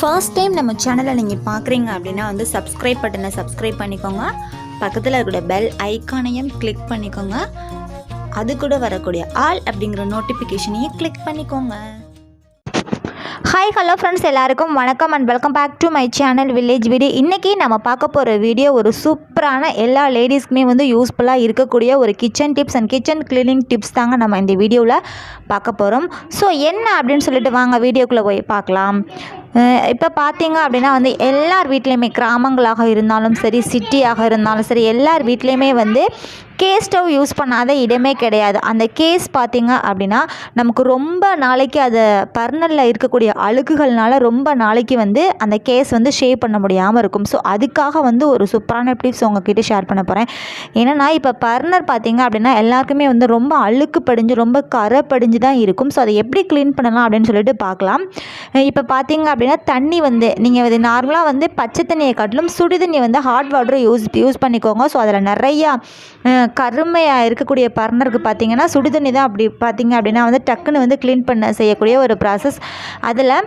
First time நம்ம சேனலை நீங்கள் பார்க்குறீங்க அப்படின்னா வந்து சப்ஸ்கிரைப் பட்டனை சப்ஸ்கிரைப் பண்ணிக்கோங்க. பக்கத்தில் இருக்கிற பெல் ஐக்கானையும் கிளிக் பண்ணிக்கோங்க. அது கூட வரக்கூடிய ஆல் அப்படிங்கிற நோட்டிஃபிகேஷனையும் கிளிக் பண்ணிக்கோங்க. ஹாய் ஹலோ ஃப்ரெண்ட்ஸ், எல்லாருக்கும் வணக்கம் and welcome back to my channel village video. இன்றைக்கி நம்ம பார்க்க போகிற வீடியோ ஒரு சூப்பரான எல்லா லேடிஸ்க்குமே வந்து யூஸ்ஃபுல்லாக இருக்கக்கூடிய ஒரு kitchen tips and kitchen cleaning tips தாங்க நம்ம இந்த வீடியோவில் பார்க்க போகிறோம். ஸோ என்ன அப்படின்னு சொல்லிட்டு வாங்க வீடியோக்குள்ளே போய் பார்க்கலாம். இப்போ பார்த்தீங்க அப்படின்னா வந்து எல்லார் வீட்லேயுமே, கிராமங்களாக இருந்தாலும் சரி சிட்டியாக இருந்தாலும் சரி, எல்லார் வீட்லேயுமே வந்து கேஸ் ஸ்டவ் யூஸ் பண்ணாத இடமே கிடையாது. அந்த கேஸ் பார்த்திங்க அப்படின்னா நமக்கு ரொம்ப நாளைக்கு அதை பர்னரில் இருக்கக்கூடிய அழுக்குகள்னால ரொம்ப நாளைக்கு வந்து அந்த கேஸ் வந்து ஷேவ் பண்ண முடியாமல் இருக்கும். ஸோ அதுக்காக வந்து ஒரு சூப்பரான டிப்ஸ் உங்ககிட்ட ஷேர் பண்ண போகிறேன். ஏன்னா இப்போ பர்னர் பார்த்திங்க அப்படின்னா எல்லாருக்குமே வந்து ரொம்ப அழுக்கு படிஞ்சு ரொம்ப கரை படிஞ்சு தான் இருக்கும். ஸோ அதை எப்படி க்ளீன் பண்ணலாம் அப்படின்னு சொல்லிட்டு பார்க்கலாம். இப்போ பார்த்திங்க அப்படின்னா தண்ணி வந்து நீங்கள் இது நார்மலாக வந்து பச்சை தண்ணியை காட்டிலும் சுடு தண்ணி வந்து ஹாட் வாட்டரை யூஸ் பண்ணிக்கோங்க. ஸோ அதில் நிறையா கருமையாக இருக்கக்கூடிய பர்னருக்கு பார்த்திங்கன்னா சுடுதண்ணி தான் அப்படி பார்த்திங்க அப்படின்னா வந்து டக்குன்னு வந்து க்ளீன் பண்ண செய்யக்கூடிய ஒரு ப்ராசஸ். அதில்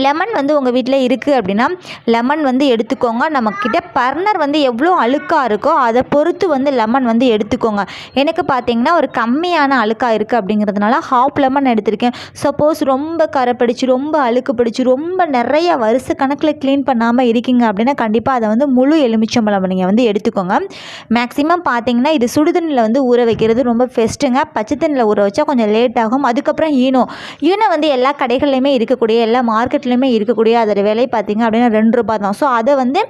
லெமன் வந்து உங்கள் வீட்டில் இருக்குது அப்படின்னா லெமன் வந்து எடுத்துக்கோங்க. நம்மக்கிட்ட பர்னர் வந்து எவ்வளோ அழுக்காக இருக்கோ அதை பொறுத்து வந்து லெமன் வந்து எடுத்துக்கோங்க. எனக்கு பார்த்திங்கன்னா ஒரு கம்மியான அழுக்காக இருக்குது அப்படிங்கிறதுனால ஹாஃப் லெமன் எடுத்திருக்கேன். சப்போஸ் ரொம்ப கரை பிடிச்சி ரொம்ப அழுக்கு பிடிச்சி ரொம்ப நிறைய வருஷ கணக்கில் க்ளீன் பண்ணாமல் இருக்கீங்க அப்படின்னா கண்டிப்பாக அதை வந்து முழு எலுமிச்சம்பழம் நீங்கள் வந்து எடுத்துக்கோங்க. மேக்ஸிமம் பார்த்திங்கன்னா இது சுடுதண்ணியில் வந்து ஊற வைக்கிறது ரொம்ப பெஸ்ட்டுங்க. பச்சை தண்ணியில் ஊற வச்சா கொஞ்சம் லேட் ஆகும். அதுக்கப்புறம் ஈனோ வந்து எல்லா கடைகள்லையுமே இருக்கக்கூடிய எல்லா மார்க்கெட்லையுமே இருக்கக்கூடிய அதோட விலை பார்த்திங்க அப்படின்னா 2 ரூபாய் தான். ஸோ அதை வந்து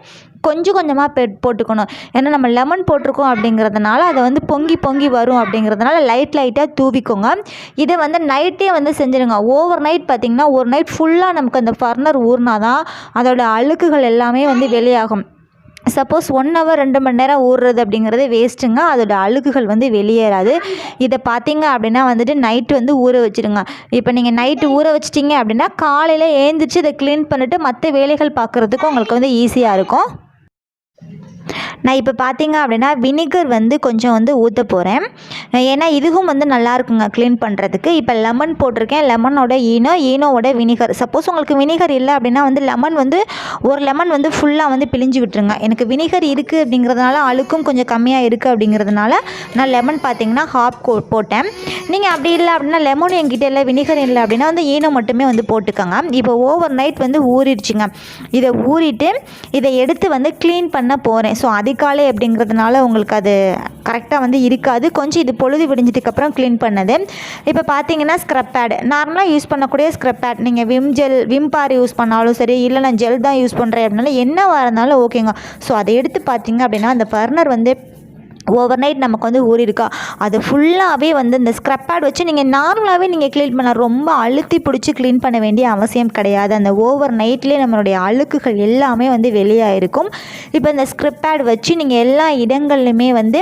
கொஞ்சம் கொஞ்சமாக போட்டுக்கணும். ஏன்னா நம்ம லெமன் போட்டிருக்கோம் அப்படிங்கிறதுனால அதை வந்து பொங்கி வரும் அப்படிங்கிறதுனால லைட்டாக தூவிக்கோங்க. இதை வந்து நைட்டே வந்து செஞ்சுருங்க. ஓவர் நைட் பார்த்திங்கன்னா ஒரு நைட் ஃபுல்லாக நமக்கு அந்த பர்னர் ஊறினா தான் அதோட அழுக்குகள் எல்லாமே வந்து வெளியாகும். சப்போஸ் 1 hour 2 மணி நேரம் ஊறுறது அப்படிங்கிறது வேஸ்ட்டுங்க. அதோட அழுக்குகள் வந்து வெளியேறாது. இதை பார்த்திங்க அப்படின்னா வந்துட்டு நைட்டு வந்து ஊற வச்சுருங்க. இப்போ நீங்கள் நைட்டு ஊற வச்சிட்டிங்க அப்படின்னா காலையில் ஏந்திரிச்சு இதை க்ளீன் பண்ணிவிட்டு மற்ற வேலைகள் பார்க்குறதுக்கு உங்களுக்கு வந்து ஈஸியாக இருக்கும். நான் இப்போ பார்த்திங்க அப்படின்னா வினிகர் வந்து கொஞ்சம் வந்து ஊற்ற போகிறேன். ஏன்னா இதுவும் வந்து நல்லாயிருக்குங்க க்ளீன் பண்ணுறதுக்கு. இப்போ லெமன் போட்டிருக்கேன். லெமனோட ஈனோவோட வினிகர். சப்போஸ் உங்களுக்கு வினிகர் இல்லை அப்படின்னா வந்து லெமன் வந்து ஒரு லெமன் வந்து ஃபுல்லாக வந்து பிழிஞ்சு விட்டுருங்க. எனக்கு வினிகர் இருக்குது அப்படிங்கிறதுனால அழுக்கும் கொஞ்சம் கம்மியாக இருக்குது அப்படிங்கிறதுனால நான் லெமன் பார்த்திங்கன்னா ஹாஃப் போட்டேன். நீங்கள் அப்படி இல்லை அப்படின்னா லெமன் என்கிட்ட இல்லை வினிகர் இல்லை அப்படின்னா வந்து ஈனோ மட்டுமே வந்து போட்டுக்கோங்க. இப்போ ஓவர் நைட் வந்து ஊறிடுச்சுங்க. இதை ஊறிட்டு இதை எடுத்து வந்து க்ளீன் பண்ண போகிறேன். ஸோ அதிகாலை அப்படிங்கிறதுனால உங்களுக்கு அது கரெக்டாக வந்து இருக்காது. கொஞ்சம் இது பொழுது விடிஞ்சதுக்கப்புறம் க்ளீன் பண்ணது. இப்போ பார்த்தீங்கன்னா ஸ்க்ரப் பேட் நார்மலாக யூஸ் பண்ணக்கூடிய ஸ்க்ரப் பேட், நீங்கள் விம் பார் யூஸ் பண்ணாலும் சரி, இல்லை நான் ஜெல் தான் யூஸ் பண்ணுறேன் அப்படின்னாலும் என்னவாக இருந்தாலும் ஓகேங்க. ஸோ அதை எடுத்து பார்த்தீங்க அப்படின்னா அந்த பர்னர் வந்து ஓவர் நைட் நமக்கு வந்து ஊறியிருக்கா அது ஃபுல்லாகவே வந்து இந்த ஸ்க்ரப் பேட் வச்சு நீங்கள் நார்மலாகவே நீங்கள் க்ளீன் பண்ணலாம். ரொம்ப அழுத்தி பிடிச்சி க்ளீன் பண்ண வேண்டிய அவசியம் கிடையாது. அந்த ஓவர் நைட்லேயே நம்மளுடைய அழுக்குகள் எல்லாமே வந்து வெளியாகிருக்கும். இப்போ இந்த ஸ்க்ரப் பேட் வச்சு நீங்கள் எல்லா இடங்கள்லையுமே வந்து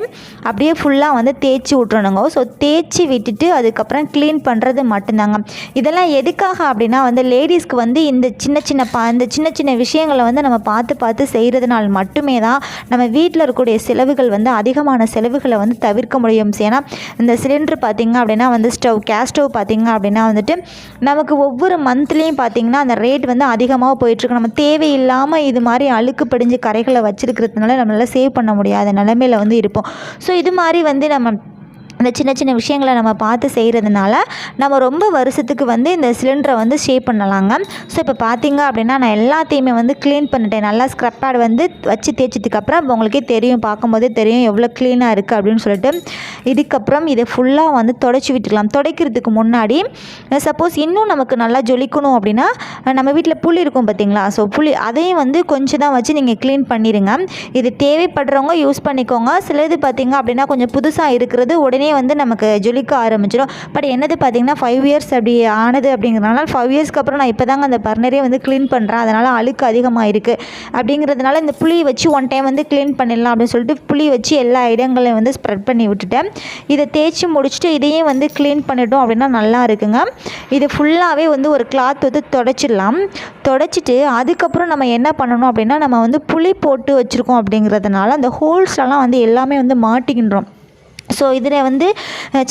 அப்படியே ஃபுல்லாக வந்து தேய்ச்சி விட்றணுங்க. ஸோ தேய்ச்சி விட்டுட்டு அதுக்கப்புறம் க்ளீன் பண்ணுறது மட்டும்தாங்க. இதெல்லாம் எதுக்காக அப்படின்னா வந்து லேடிஸ்க்கு வந்து இந்த சின்ன சின்ன விஷயங்களை வந்து நம்ம பார்த்து செய்கிறதுனால மட்டுமே தான் நம்ம வீட்டில் இருக்கக்கூடிய செலவுகள் வந்து அதிகமாக செலவுகளை வந்து தவிர்க்க முடியும். ஏன்னா இந்த சிலிண்டர் பார்த்திங்க அப்படின்னா வந்து கேஸ் ஸ்டவ் பார்த்திங்க அப்படின்னா வந்துட்டு நமக்கு ஒவ்வொரு மந்த்லேயும் பார்த்திங்கன்னா அந்த ரேட் வந்து அதிகமாக போயிட்டுருக்கு. நம்ம தேவையில்லாமல் இது மாதிரி அழுக்கு படிஞ்சு கரைகளை வச்சுருக்கிறதுனால நம்மளால் சேவ் பண்ண முடியாத நிலைமையில் வந்து இருப்போம். ஸோ இது மாதிரி வந்து நம்ம இந்த சின்ன விஷயங்களை நம்ம பார்த்து செய்கிறதுனால நம்ம ரொம்ப வருஷத்துக்கு வந்து இந்த சிலிண்டரை வந்து சேவ் பண்ணலாங்க. ஸோ இப்போ பார்த்திங்க அப்படின்னா நான் எல்லாத்தையுமே வந்து க்ளீன் பண்ணிட்டேன். நல்லா ஸ்க்ரப் பேட் வந்து வச்சு தேய்ச்சதுக்கப்புறம் உங்களுக்கே தெரியும், பார்க்கும்போதே தெரியும் எவ்வளோ க்ளீனாக இருக்குது அப்படின்னு சொல்லிட்டு. இதுக்கப்புறம் இதை ஃபுல்லாக வந்து தொடச்சி விட்டுக்கலாம். துடைக்கிறதுக்கு முன்னாடி சப்போஸ் இன்னும் நமக்கு நல்லா ஜொலிக்கணும் அப்படின்னா நம்ம வீட்டில் புளி இருக்கும் பார்த்திங்களா, ஸோ புளி அதையும் வந்து கொஞ்சம் தான் வச்சு நீங்கள் க்ளீன் பண்ணிடுங்க. இது தேவைப்படுறவங்க யூஸ் பண்ணிக்கோங்க. சிலது பார்த்திங்க அப்படின்னா கொஞ்சம் புதுசாக இருக்கிறது உடனே வந்து நமக்கு ஜொலிக்க ஆரம்பிச்சிடும். பட் என்னது பார்த்திங்கன்னா 5 years அப்படி ஆனது அப்படிங்கிறதுனால 5 yearsக்கு அப்புறம் நான் இப்போ தாங்க அந்த பர்னரே வந்து க்ளீன் பண்ணுறேன். அதனால் அழுக்கு அதிகமாக இருக்குது அப்படிங்கிறதுனால இந்த புளி வச்சு ஒன் டைம் வந்து க்ளீன் பண்ணிடலாம் அப்படின்னு சொல்லிட்டு புளி வச்சு எல்லா இடங்களையும் வந்து ஸ்ப்ரெட் பண்ணி விட்டுட்டேன். இதை தேய்ச்சி முடிச்சுட்டு இதையும் வந்து க்ளீன் பண்ணிட்டோம் அப்படின்னா நல்லா இருக்குங்க. இது ஃபுல்லாகவே வந்து ஒரு கிளாத் வந்து தொடச்சிடலாம். தொடச்சிட்டு அதுக்கப்புறம் நம்ம என்ன பண்ணணும் அப்படின்னா நம்ம வந்து புளி போட்டு வச்சுருக்கோம் அப்படிங்கிறதுனால அந்த ஹோல்ஸ்லாம் வந்து எல்லாமே வந்து மாட்டிக்கின்றோம். ஸோ இதில் வந்து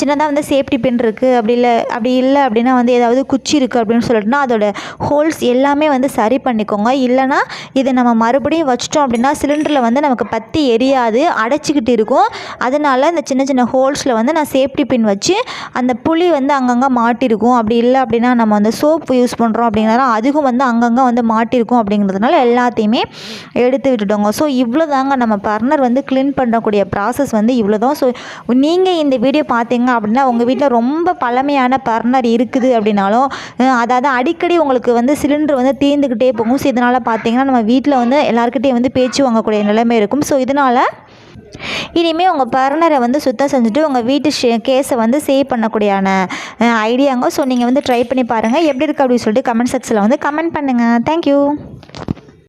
சின்னதாக வந்து சேஃப்டி பின் இருக்குது, அப்படி இல்லை அப்படின்னா வந்து ஏதாவது குச்சி இருக்குது அப்படின்னு சொல்லிட்டுனா அதோட ஹோல்ஸ் எல்லாமே வந்து சரி பண்ணிக்கோங்க. இல்லைனா இதை நம்ம மறுபடியும் வச்சிட்டோம் அப்படின்னா சிலிண்டரில் வந்து நமக்கு பற்றி எரியாது, அடைச்சிக்கிட்டு இருக்கும். அதனால இந்த சின்ன சின்ன ஹோல்ஸில் வந்து நான் சேஃப்டி பின் வச்சு அந்த புளி வந்து அங்கங்கே மாட்டிருக்கும். அப்படி இல்லை அப்படின்னா நம்ம வந்து சோப்பு யூஸ் பண்ணுறோம் அப்படிங்கிறனால அதுக்கும் வந்து அங்கங்கே வந்து மாட்டிருக்கும். அப்படிங்கிறதுனால எல்லாத்தையுமே எடுத்து விட்டுட்டோங்க. ஸோ இவ்வளோ தாங்க நம்ம பர்னர் வந்து க்ளீன் பண்ணக்கூடிய ப்ராசஸ் வந்து இவ்வளோ தான். ஸோ நீங்கள் இந்த வீடியோ பார்த்தீங்க அப்படின்னா உங்கள் வீட்டில் ரொம்ப பழமையான பர்னர் இருக்குது அப்படின்னாலும், அதாவது அடிக்கடி உங்களுக்கு வந்து சிலிண்டர் வந்து தீர்ந்துக்கிட்டே போகும். ஸோ இதனால் பார்த்தீங்கன்னா நம்ம வீட்டில் வந்து எல்லாருக்கிட்டையும் வந்து பேச்சு வாங்கக்கூடிய நிலைமை இருக்கும். ஸோ இதனால் இனிமேல் உங்கள் பர்னரை வந்து சுத்தம் செஞ்சுட்டு உங்கள் வீட்டு கேஸை வந்து சேவ் பண்ணக்கூடியான ஐடியாங்க. ஸோ நீங்கள் வந்து ட்ரை பண்ணி பாருங்கள், எப்படி இருக்குது அப்படின்னு சொல்லிட்டு கமெண்ட் செக்ஷனில் வந்து கமெண்ட் பண்ணுங்கள். தேங்க்யூ.